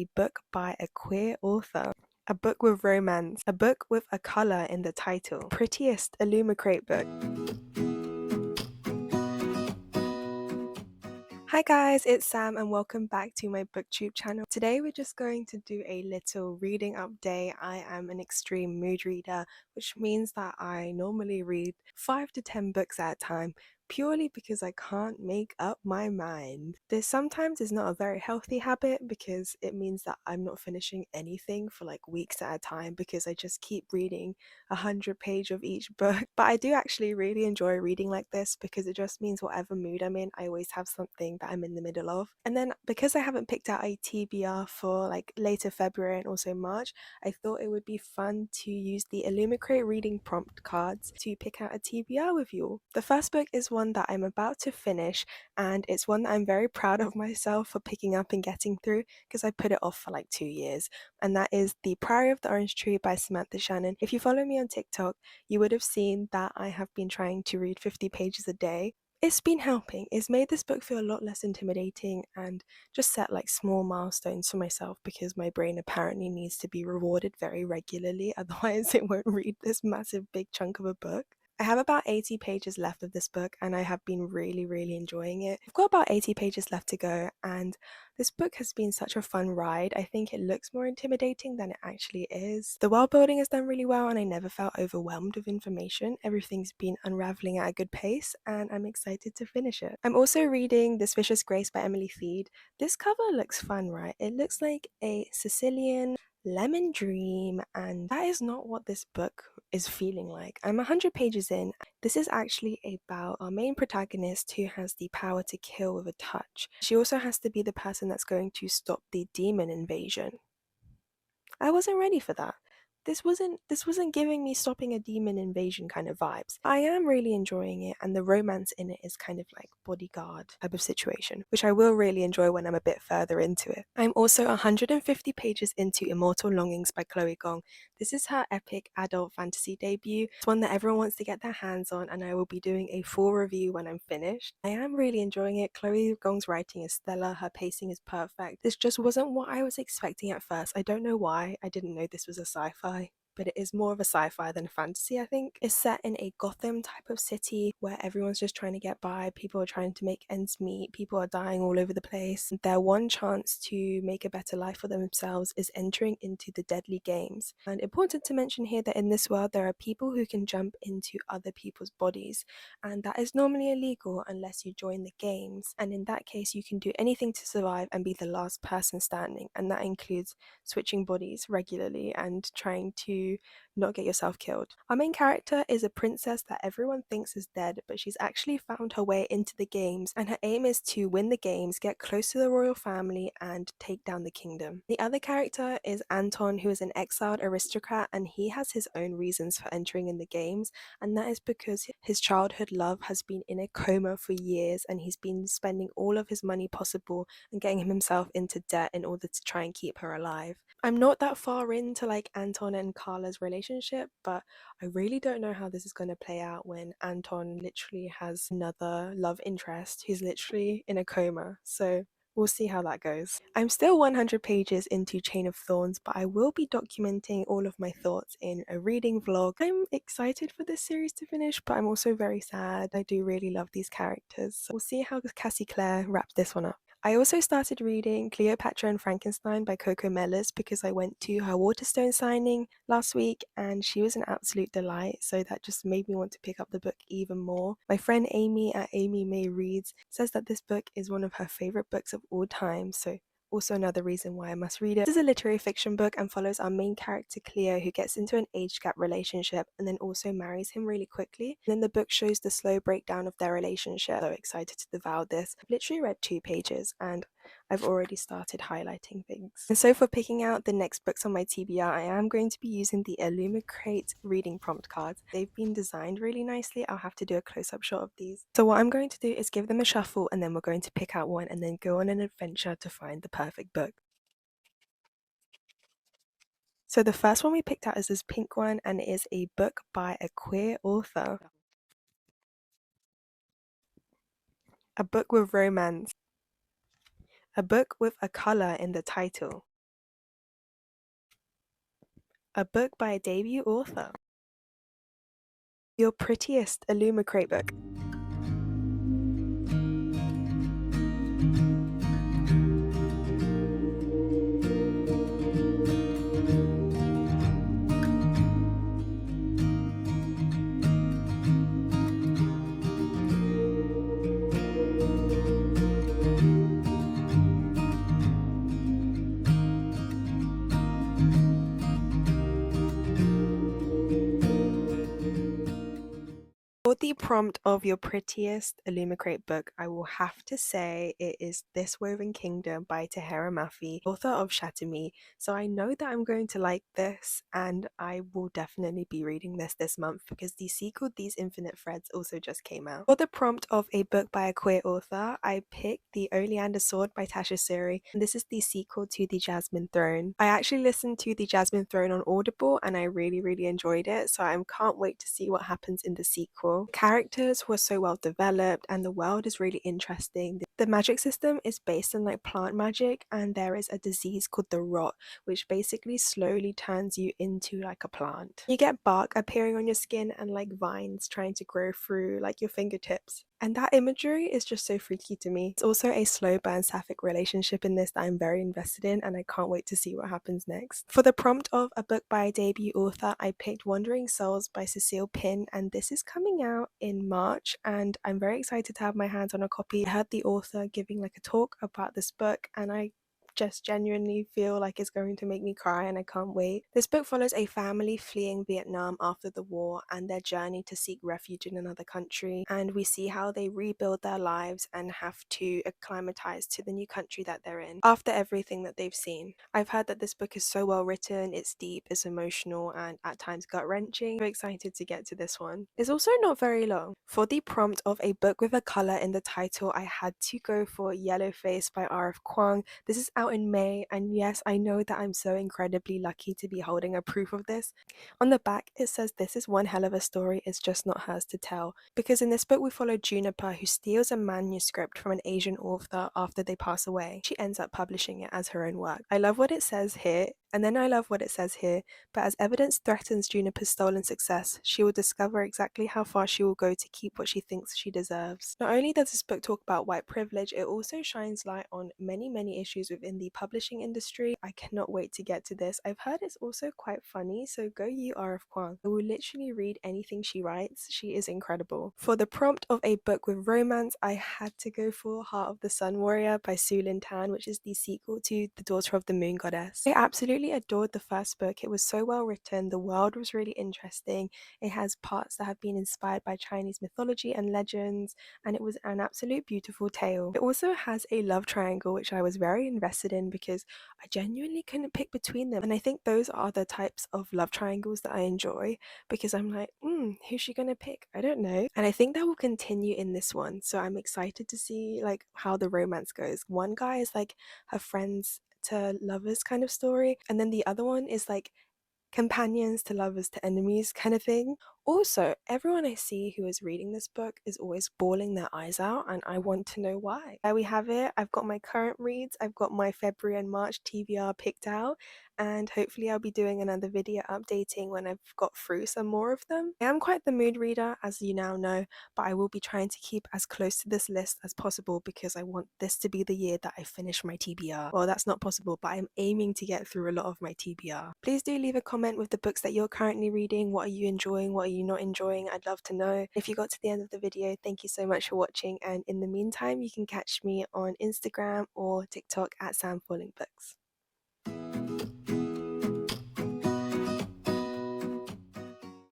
A book by a queer author. A book with romance. A book with a colour in the title. Prettiest Illumicrate book. Hi guys, it's Sam and welcome back to my booktube channel. Today we're just going to do a little reading update. I am an extreme mood reader, which means that I normally read 5 to 10 books at a time, purely because I can't make up my mind. This sometimes is not a very healthy habit because it means that I'm not finishing anything for like weeks at a time because I just keep reading 100 pages of each book. But I do actually really enjoy reading like this because it just means whatever mood I'm in, I always have something that I'm in the middle of. And then because I haven't picked out a TBR for like later February and also March, I thought it would be fun to use the Illumicrate reading prompt cards to pick out a TBR with you all. The first book is one that I'm about to finish, and it's one that I'm very proud of myself for picking up and getting through because I put it off for like 2 years, and that is The Priory of the Orange Tree by Samantha Shannon. If you follow me on TikTok, you would have seen that I have been trying to read 50 pages a day. It's been helping. It's made this book feel a lot less intimidating and just set like small milestones for myself because my brain apparently needs to be rewarded very regularly, otherwise it won't read this massive big chunk of a book. I have about 80 pages left of this book and I have been really enjoying it. I've got about 80 pages left to go, and this book has been such a fun ride. I think it looks more intimidating than it actually is. The world building is done really well and I never felt overwhelmed with information. Everything's been unraveling at a good pace and I'm excited to finish it. I'm also reading This Vicious Grace by Emily Thiede. This cover looks fun, right? It looks like a Sicilian lemon dream, and that is not what this book is feeling like. I'm 100 pages in. This is actually about our main protagonist who has the power to kill with a touch. She also has to be the person that's going to stop the demon invasion. I wasn't ready for that. This wasn't giving me stopping a demon invasion kind of vibes. I am really enjoying it, and the romance in it is kind of like bodyguard type of situation, which I will really enjoy when I'm a bit further into it. I'm also 150 pages into Immortal Longings by Gong. This is her epic adult fantasy debut. It's one that everyone wants to get their hands on, and I will be doing a full review when I'm finished. I am really enjoying it. Gong's writing is stellar, her pacing is perfect. This just wasn't what I was expecting at first. I don't know why. I didn't know this was a sci-fi, but it is more of a sci-fi than a fantasy, I think. It's set in a Gotham type of city where everyone's just trying to get by, people are trying to make ends meet, people are dying all over the place. Their one chance to make a better life for themselves is entering into the deadly games. And important to mention here that in this world there are people who can jump into other people's bodies, and that is normally illegal unless you join the games, and in that case you can do anything to survive and be the last person standing, and that includes switching bodies regularly and trying to not get yourself killed. Our main character is a princess that everyone thinks is dead, but she's actually found her way into the games, and her aim is to win the games, get close to the royal family, and take down the kingdom. The other character is Anton, who is an exiled aristocrat, and he has his own reasons for entering in the games, and that is because his childhood love has been in a coma for years, and he's been spending all of his money possible and getting himself into debt in order to try and keep her alive. I'm not that far into like Anton and Carla's relationship, but I really don't know how this is going to play out when Anton literally has another love interest who's literally in a coma. So we'll see how that goes. I'm still 100 pages into Chain of Thorns, but I will be documenting all of my thoughts in a reading vlog. I'm excited for this series to finish, but I'm also very sad. I do really love these characters. So we'll see how Clare wraps this one up. I also started reading Cleopatra and Frankenstein by Coco Mellors because I went to her Waterstone signing last week and she was an absolute delight, so that just made me want to pick up the book even more. My friend Amy at Amy May Reads says that this book is one of her favourite books of all time, so also another reason why I must read it. This is a literary fiction book and follows our main character Clare, who gets into an age gap relationship and then also marries him really quickly. And then the book shows the slow breakdown of their relationship. So excited to devour this. I've literally read 2 pages and I've already started highlighting things. And so for picking out the next books on my TBR, I am going to be using the Illumicrate reading prompt cards. They've been designed really nicely. I'll have to do a close-up shot of these. So what I'm going to do is give them a shuffle and then we're going to pick out one and then go on an adventure to find the perfect book. So the first one we picked out is this pink one, and it is a book by a queer author. A book with romance. A book with a colour in the title. a book by a debut author. Your prettiest Illumicrate book. For the prompt of your prettiest Illumicrate book, I will have to say it is This Woven Kingdom by Tahera Mafi, author of Shatter Me. So I know that I'm going to like this, and I will definitely be reading this month because the sequel, These Infinite Threads, also just came out. For the prompt of a book by a queer author, I picked The Oleander Sword by Tasha Suri, and this is the sequel to The Jasmine Throne. I actually listened to The Jasmine Throne on Audible, and I really enjoyed it, so I can't wait to see what happens in the sequel. The characters were so well developed and the world is really interesting. The magic system is based on like plant magic, and there is a disease called the rot, which basically slowly turns you into like a plant. You get bark appearing on your skin and like vines trying to grow through like your fingertips. And that imagery is just so freaky to me. It's also a slow burn sapphic relationship in this that I'm very invested in, and I can't wait to see what happens next. For the prompt of a book by a debut author, I picked Wandering Souls by Cecile Pin, and this is coming out in March, and I'm very excited to have my hands on a copy. I heard the author giving like a talk about this book, and I just genuinely feel like it's going to make me cry, and I can't wait. This book follows a family fleeing Vietnam after the war and their journey to seek refuge in another country, and we see how they rebuild their lives and have to acclimatize to the new country that they're in after everything that they've seen. I've heard that this book is so well written, it's deep, it's emotional, and at times gut-wrenching. I'm excited to get to this one. It's also not very long. For the prompt of a book with a color in the title, I had to go for Yellow Face by R.F. Kuang. This is out in May, and yes, I know that I'm so incredibly lucky to be holding a proof of this. On the back, it says this is one hell of a story, it's just not hers to tell. Because in this book, we follow Juniper, who steals a manuscript from an Asian author after they pass away. She ends up publishing it as her own work. I love what it says here, and then I love what it says here, but as evidence threatens Juniper's stolen success, she will discover exactly how far she will go to keep what she thinks she deserves. Not only does this book talk about white privilege, it also shines light on many issues within the publishing industry. I cannot wait to get to this. I've heard it's also quite funny, so go you R.F. Kuang. I will literally read anything she writes. She is incredible. For the prompt of a book with romance, I had to go for Heart of the Sun Warrior by Su Lin Tan, which is the sequel to The Daughter of the Moon Goddess. I absolutely adored the first book. It was so well written, the world was really interesting, it has parts that have been inspired by Chinese mythology and legends, and it was an absolute beautiful tale. It also has a love triangle, which I was very invested in because I genuinely couldn't pick between them, and I think those are the types of love triangles that I enjoy, because I'm like, who's she gonna pick? I don't know. And I think that will continue in this one, so I'm excited to see like how the romance goes. One guy is like her friends to lovers kind of story, and then the other one is like companions to lovers to enemies kind of thing. Also, everyone I see who is reading this book is always bawling their eyes out, and I want to know why. There we have it. I've got my current reads, I've got my February and March TBR picked out, and hopefully I'll be doing another video updating when I've got through some more of them. I am quite the mood reader, as you now know, but I will be trying to keep as close to this list as possible because I want this to be the year that I finish my TBR. Well, that's not possible, but I'm aiming to get through a lot of my TBR. Please do leave a comment with the books that you're currently reading. What are you enjoying? What are you not enjoying? I'd love to know. If you got to the end of the video, thank you so much for watching, and in the meantime, you can catch me on Instagram or TikTok at Sam Falling Books.